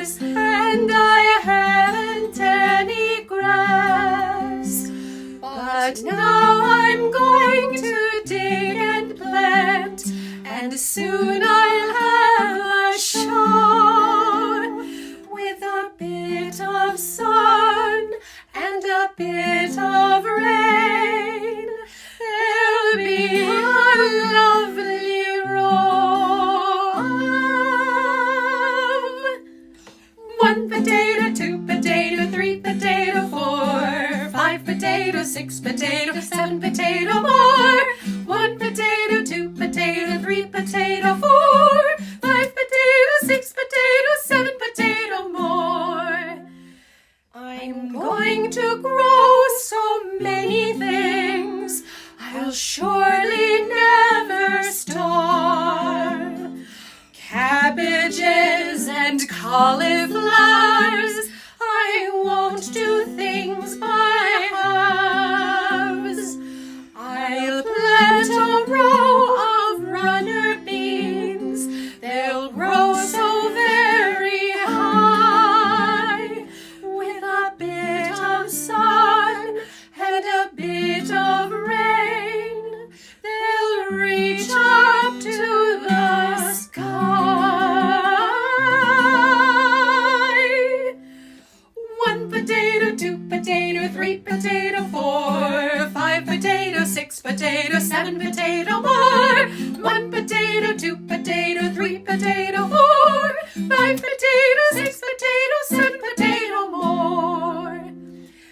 and I haven't any grass. But now I'm going to dig and plant, and soon I'll have a shore with a bit of sun and a bit of rain. There'll be a lovely row of 1 potato, 2 potato, 3 potato, 4, 5 potato, 6 potato, 7 potato more. 1 potato, 2 potato, 3 potato, 4, 5 potato, 6 potato, 7 potato more. I'm going to grow so many things, I'll surely never starve. Cabbages and cauliflowers, I won't do things by halves. I'll plant a row of runner beans, they'll grow so very high. With a bit of sun and a bit of rain, they'll reach up to the sky. 1 potato, 2 potato, 3 potato, 4, 5 potato, 6 potato, 7 potato more. 1 potato, 2 potato, 3 potato, 4, 5 potato, 6 potato, 7 potato more.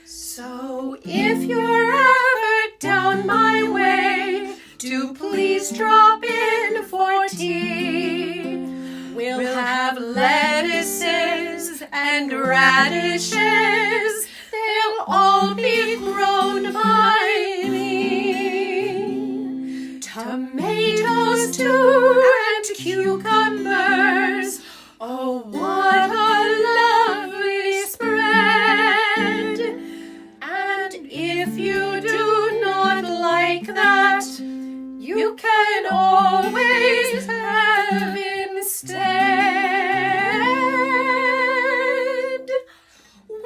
So if you're ever down my way, do please drop in for tea. We'll have lettuces and radishes, they'll all be grown by me. Tomatoes too, and cucumbers, oh what a lovely spread. And if you do not like that, you can always have instead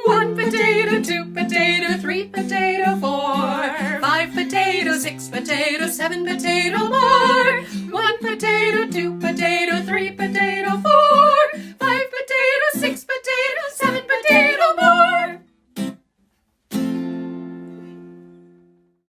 1 potato, 2 potato, 3 potato, 4, 5 potato, 6 potato, 7 potato more.